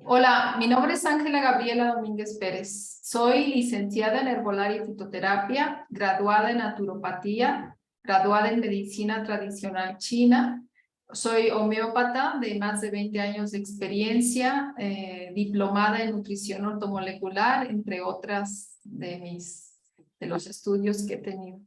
Hola, mi nombre es Ángela Gabriela Domínguez Pérez. Soy licenciada en Herbolaria y Fitoterapia, graduada en Naturopatía, graduada en Medicina Tradicional China. Soy homeópata de más de 20 años de experiencia, diplomada en Nutrición Ortomolecular, entre otras de los estudios que he tenido.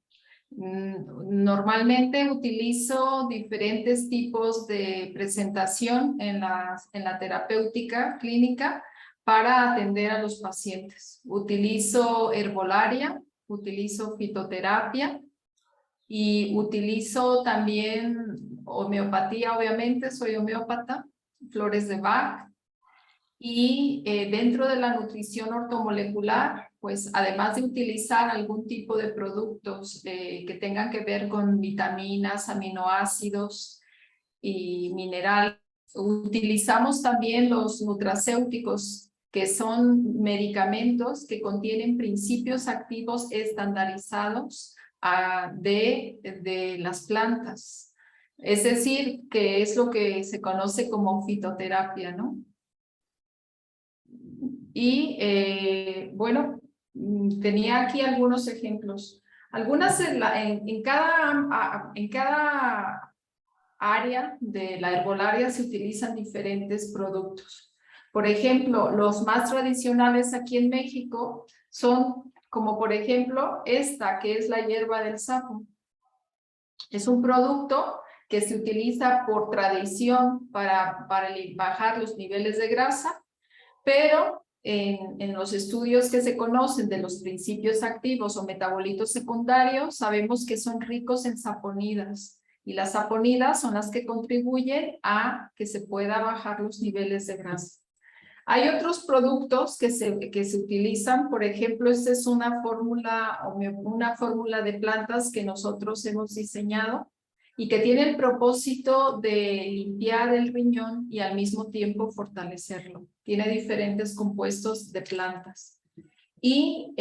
Normalmente utilizo diferentes tipos de presentación en la terapéutica clínica para atender a los pacientes. Utilizo herbolaria, utilizo fitoterapia y utilizo también homeopatía, obviamente, soy homeópata, flores de Bach. Y dentro de la nutrición ortomolecular, pues además de utilizar algún tipo de productos que tengan que ver con vitaminas, aminoácidos y minerales, utilizamos también los nutracéuticos, que son medicamentos que contienen principios activos estandarizados de las plantas. Es decir, que es lo que se conoce como fitoterapia, ¿no? Y bueno, tenía aquí algunos ejemplos. Algunas en cada área de la herbolaria se utilizan diferentes productos. Por ejemplo, los más tradicionales aquí en México son como por ejemplo esta, que es la hierba del sapo. Es un producto que se utiliza por tradición para bajar los niveles de grasa, pero en los estudios que se conocen de los principios activos o metabolitos secundarios, sabemos que son ricos en saponidas, y las saponidas son las que contribuyen a que se pueda bajar los niveles de grasa. Hay otros productos que se utilizan, por ejemplo, esta es una fórmula de plantas que nosotros hemos diseñado y que tiene el propósito de limpiar el riñón y al mismo tiempo fortalecerlo. Tiene diferentes compuestos de plantas. Y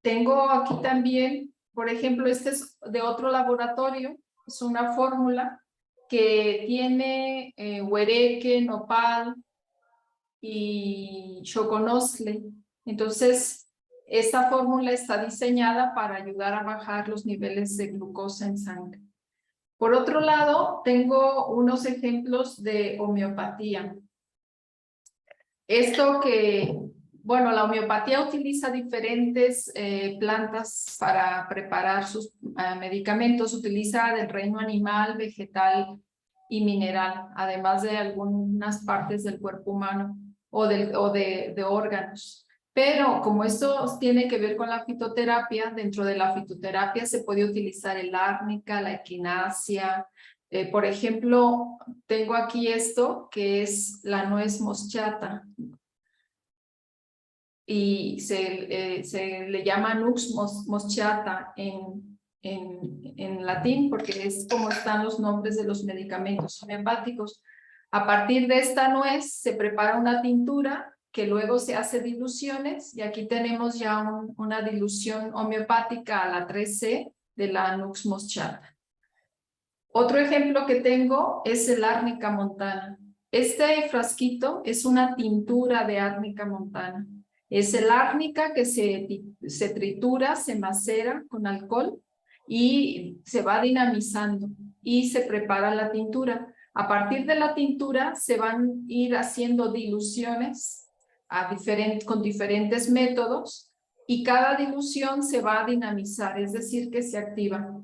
tengo aquí también, por ejemplo, este es de otro laboratorio, es una fórmula que tiene huereque, nopal y choconosle. Entonces, esta fórmula está diseñada para ayudar a bajar los niveles de glucosa en sangre. Por otro lado, tengo unos ejemplos de homeopatía. Bueno, la homeopatía utiliza diferentes plantas para preparar sus medicamentos. Utiliza del reino animal, vegetal y mineral, además de algunas partes del cuerpo humano o de órganos. Pero como esto tiene que ver con la fitoterapia, dentro de la fitoterapia se puede utilizar el árnica, la equinacia. Por ejemplo, tengo aquí esto que es la nuez moschata y se le llama Nux moschata en latín, porque es como están los nombres de los medicamentos homeopáticos. A partir de esta nuez se prepara una tintura que luego se hace diluciones, y aquí tenemos ya una dilución homeopática a la 3C de la Nux moschata. Otro ejemplo que tengo es el árnica montana. Este frasquito es una tintura de árnica montana. Es el árnica que se tritura, se macera con alcohol y se va dinamizando y se prepara la tintura. A partir de la tintura se van a ir haciendo diluciones con diferentes métodos, y cada dilución se va a dinamizar, es decir, que se activa.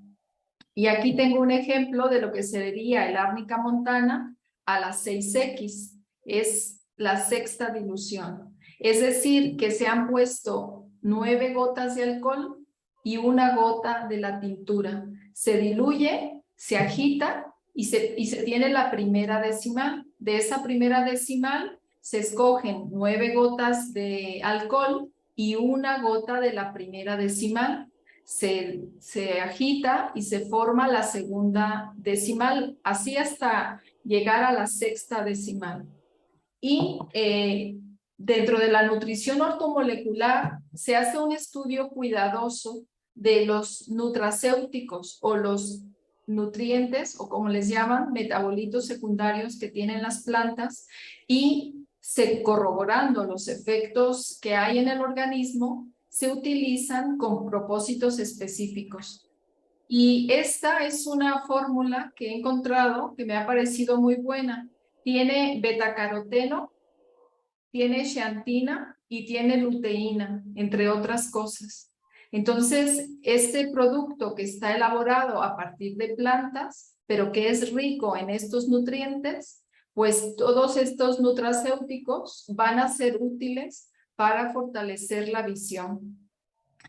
Y aquí tengo un ejemplo de lo que sería el árnica montana a la 6X. Es la sexta dilución. Es decir, que se han puesto 9 gotas de alcohol y 1 gota de la tintura. Se diluye, se agita y se tiene la primera decimal. De esa primera decimal se escogen 9 gotas de alcohol y 1 gota de la primera decimal. Se agita y se forma la segunda decimal, así hasta llegar a la sexta decimal. Y dentro de la nutrición ortomolecular se hace un estudio cuidadoso de los nutracéuticos o los nutrientes, o como les llaman, metabolitos secundarios que tienen las plantas, y corroborando los efectos que hay en el organismo, se utilizan con propósitos específicos. Y esta es una fórmula que he encontrado que me ha parecido muy buena. Tiene betacaroteno, tiene xantina y tiene luteína, entre otras cosas. Entonces, este producto que está elaborado a partir de plantas, pero que es rico en estos nutrientes, pues todos estos nutracéuticos van a ser útiles para fortalecer la visión.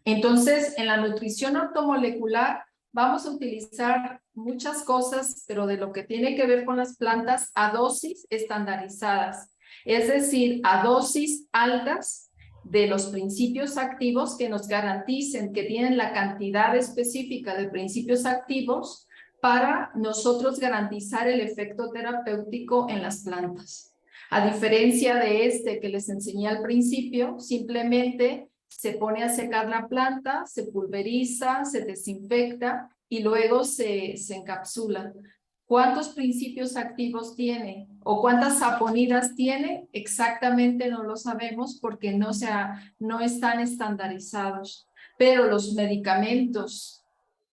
Entonces, en la nutrición ortomolecular vamos a utilizar muchas cosas, pero de lo que tiene que ver con las plantas a dosis estandarizadas, es decir, a dosis altas de los principios activos que nos garanticen que tienen la cantidad específica de principios activos para nosotros garantizar el efecto terapéutico en las plantas. A diferencia de este que les enseñé al principio, simplemente se pone a secar la planta, se pulveriza, se desinfecta y luego se encapsula. ¿Cuántos principios activos tiene o cuántas saponidas tiene? Exactamente no lo sabemos porque no están estandarizados. Pero los medicamentos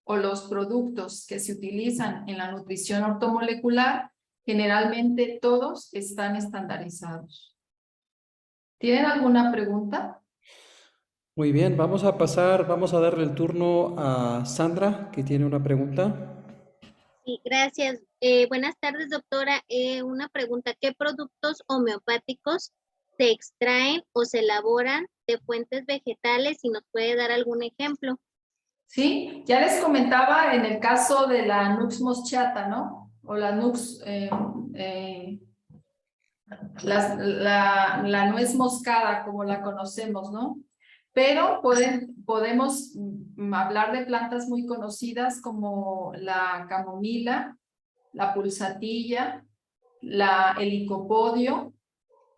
o los productos que se utilizan en la nutrición ortomolecular, generalmente todos están estandarizados. ¿Tienen alguna pregunta? Muy bien, vamos a darle el turno a Sandra, que tiene una pregunta. Sí, gracias. Buenas tardes, doctora. Una pregunta, ¿qué productos homeopáticos se extraen o se elaboran de fuentes vegetales? Si nos puede dar algún ejemplo. Sí, ya les comentaba en el caso de la Nux moschata, ¿no? O la Nux, la nuez moscada, como la conocemos, ¿no? Pero podemos hablar de plantas muy conocidas como la camomila, la pulsatilla, el licopodio,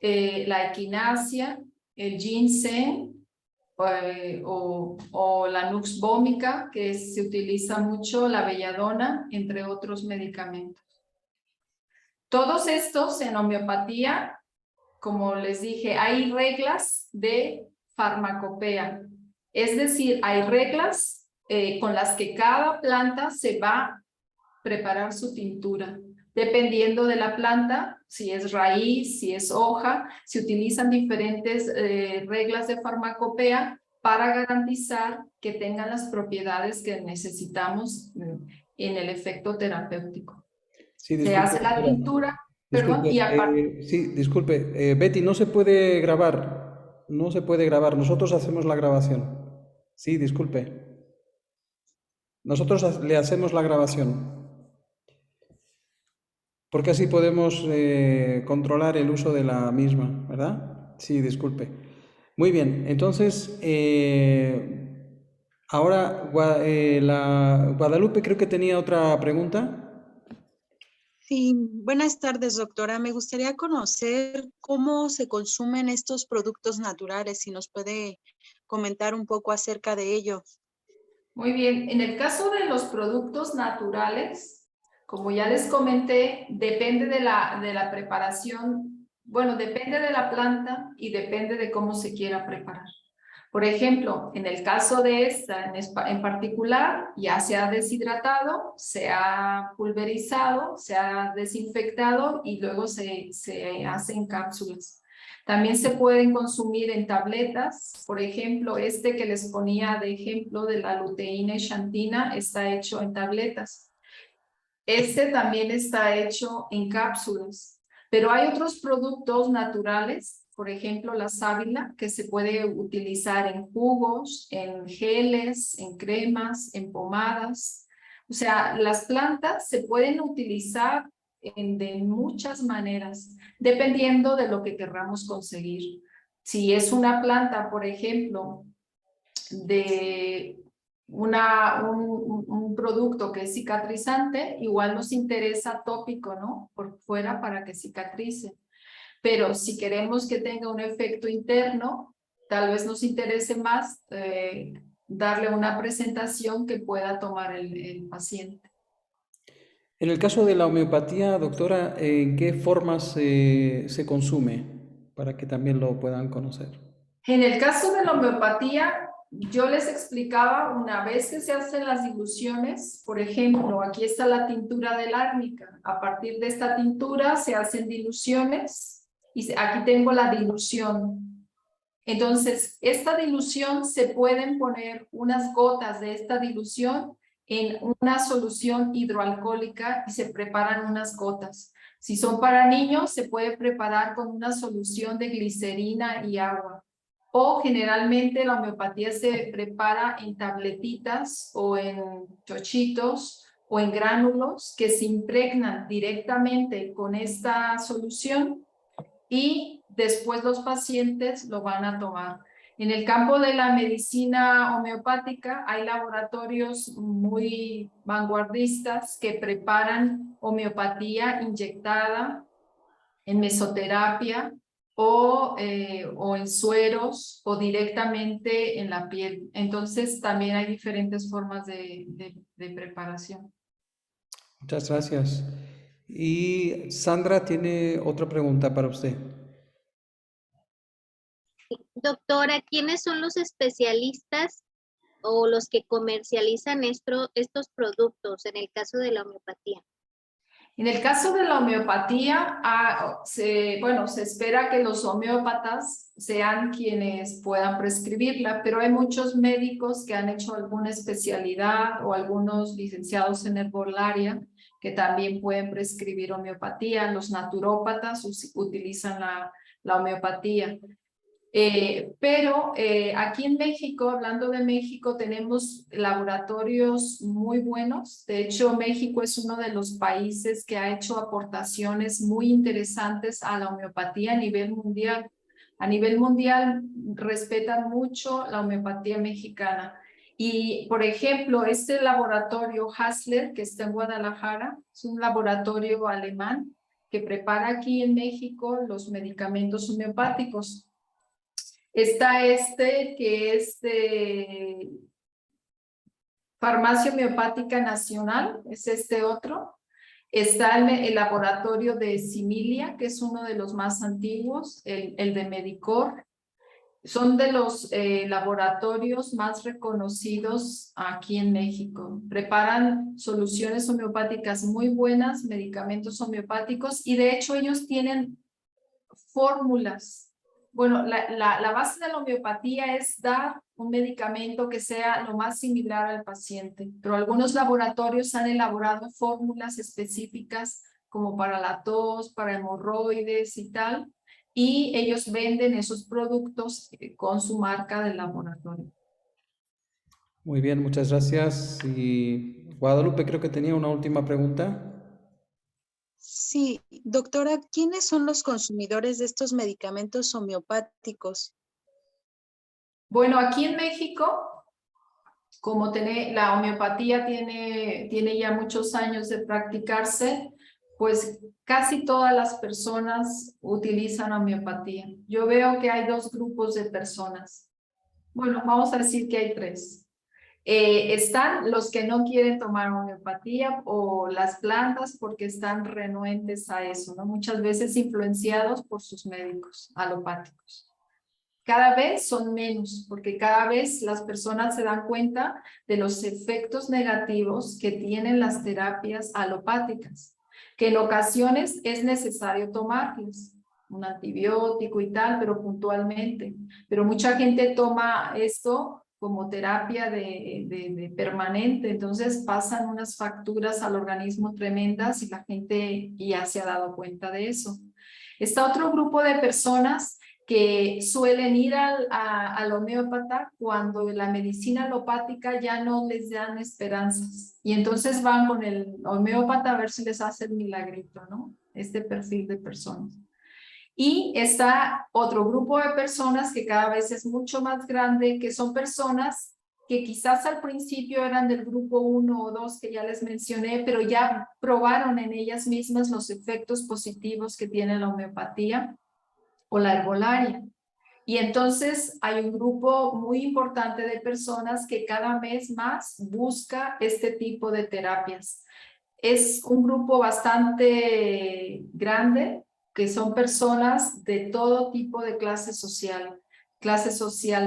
la equinacia, el ginseng, o la Nux vomica, que se utiliza mucho, la belladona, entre otros medicamentos. Todos estos en homeopatía, como les dije, hay reglas de farmacopea. Es decir, hay reglas con las que cada planta se va a preparar su tintura. Dependiendo de la planta, si es raíz, si es hoja, se utilizan diferentes reglas de farmacopea para garantizar que tengan las propiedades que necesitamos en el efecto terapéutico. Sí, Se disculpe, hace la doctora. tintura, perdón, Disculpe, y aparte. sí, disculpe. Betty, no se puede grabar. No se puede grabar. Nosotros hacemos la grabación. Sí, disculpe. Nosotros le hacemos la grabación. Porque así podemos controlar el uso de la misma, ¿verdad? Sí, disculpe. Muy bien, entonces, ahora la Guadalupe creo que tenía otra pregunta. Sí, buenas tardes, doctora. Me gustaría conocer cómo se consumen estos productos naturales, si nos puede comentar un poco acerca de ello. Muy bien, en el caso de los productos naturales, como ya les comenté, depende de la preparación, bueno, depende de la planta y depende de cómo se quiera preparar. Por ejemplo, en el caso de esta en particular, ya se ha deshidratado, se ha pulverizado, se ha desinfectado y luego se hace en cápsulas. También se pueden consumir en tabletas. Por ejemplo, este que les ponía de ejemplo de la luteína y xantina está hecho en tabletas. Este también está hecho en cápsulas, pero hay otros productos naturales, por ejemplo la sábila, que se puede utilizar en jugos, en geles, en cremas, en pomadas. O sea, las plantas se pueden utilizar de muchas maneras, dependiendo de lo que querramos conseguir. Si es una planta, por ejemplo, de un producto que es cicatrizante, igual nos interesa tópico, ¿no? Por fuera para que cicatrice. Pero si queremos que tenga un efecto interno, tal vez nos interese más darle una presentación que pueda tomar el paciente. En el caso de la homeopatía, doctora, ¿en qué formas se consume para que también lo puedan conocer. En el caso de la homeopatía, yo les explicaba una vez que se hacen las diluciones, por ejemplo, aquí está la tintura del árnica. A partir de esta tintura se hacen diluciones y aquí tengo la dilución. Entonces, esta dilución se pueden poner unas gotas de esta dilución en una solución hidroalcohólica y se preparan unas gotas. Si son para niños, se puede preparar con una solución de glicerina y agua. O generalmente la homeopatía se prepara en tabletitas o en chochitos o en gránulos que se impregnan directamente con esta solución y después los pacientes lo van a tomar. En el campo de la medicina homeopática hay laboratorios muy vanguardistas que preparan homeopatía inyectada en mesoterapia o en sueros o directamente en la piel. Entonces también hay diferentes formas de preparación. Muchas gracias. Y Sandra tiene otra pregunta para usted. Doctora, ¿quiénes son los especialistas o los que comercializan estos productos en el caso de la homeopatía? En el caso de la homeopatía, se espera que los homeópatas sean quienes puedan prescribirla, pero hay muchos médicos que han hecho alguna especialidad o algunos licenciados en herbolaria que también pueden prescribir homeopatía. Los naturópatas utilizan la homeopatía. Pero aquí en México, hablando de México, tenemos laboratorios muy buenos. De hecho, México es uno de los países que ha hecho aportaciones muy interesantes a la homeopatía a nivel mundial. A nivel mundial respetan mucho la homeopatía mexicana. Y, por ejemplo, este laboratorio Hassler, que está en Guadalajara, es un laboratorio alemán que prepara aquí en México los medicamentos homeopáticos. Está que es de Farmacia Homeopática Nacional, es este otro. Está el laboratorio de Similia, que es uno de los más antiguos, el de Medicor. Son de los laboratorios más reconocidos aquí en México. Preparan soluciones homeopáticas muy buenas, medicamentos homeopáticos, y de hecho ellos tienen fórmulas. Bueno, la base de la homeopatía es dar un medicamento que sea lo más similar al paciente, pero algunos laboratorios han elaborado fórmulas específicas como para la tos, para hemorroides y tal, y ellos venden esos productos con su marca del laboratorio. Muy bien, muchas gracias. Y Guadalupe creo que tenía una última pregunta. Sí, doctora, ¿quiénes son los consumidores de estos medicamentos homeopáticos? Bueno, aquí en México, como la homeopatía tiene ya muchos años de practicarse, pues casi todas las personas utilizan homeopatía. Yo veo que hay dos grupos de personas. Bueno, vamos a decir que hay tres. Están los que no quieren tomar homeopatía o las plantas porque están renuentes a eso, ¿no? Muchas veces influenciados por sus médicos alopáticos. Cada vez son menos, porque cada vez las personas se dan cuenta de los efectos negativos que tienen las terapias alopáticas, que en ocasiones es necesario tomarlas, un antibiótico y tal, pero puntualmente. Pero mucha gente toma esto como terapia de permanente, entonces pasan unas facturas al organismo tremendas y la gente ya se ha dado cuenta de eso. Está otro grupo de personas que suelen ir al homeópata cuando la medicina alopática ya no les dan esperanzas. Y entonces van con el homeópata a ver si les hace el milagrito, ¿no? Este perfil de personas. Y está otro grupo de personas que cada vez es mucho más grande, que son personas que quizás al principio eran del grupo 1 o 2 que ya les mencioné, pero ya probaron en ellas mismas los efectos positivos que tiene la homeopatía o la herbolaria. Y entonces hay un grupo muy importante de personas que cada vez más busca este tipo de terapias. Es un grupo bastante grande, que son personas de todo tipo de clase social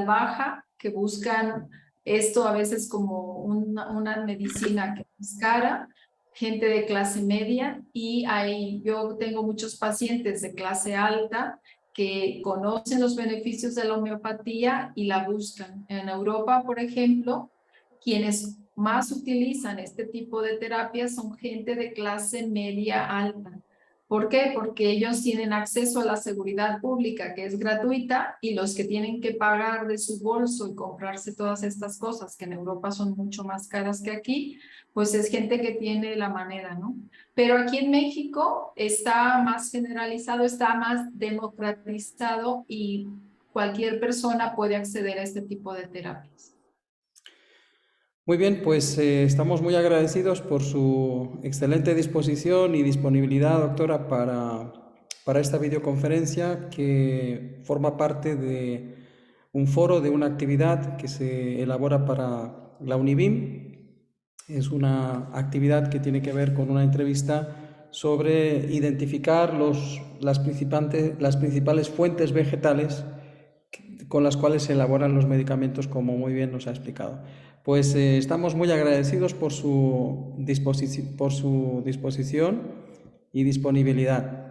baja, que buscan esto a veces como una medicina que es cara, gente de clase media, y yo tengo muchos pacientes de clase alta que conocen los beneficios de la homeopatía y la buscan. En Europa, por ejemplo, quienes más utilizan este tipo de terapias son gente de clase media alta. ¿Por qué? Porque ellos tienen acceso a la seguridad pública, que es gratuita, y los que tienen que pagar de su bolso y comprarse todas estas cosas, que en Europa son mucho más caras que aquí, pues es gente que tiene la manera, ¿no? Pero aquí en México está más generalizado, está más democratizado y cualquier persona puede acceder a este tipo de terapias. Muy bien, pues estamos muy agradecidos por su excelente disposición y disponibilidad, doctora, para esta videoconferencia que forma parte de un foro, de una actividad que se elabora para la Univim. Es una actividad que tiene que ver con una entrevista sobre identificar las principales fuentes vegetales con las cuales se elaboran los medicamentos, como muy bien nos ha explicado. Pues estamos muy agradecidos por su disposición y disponibilidad.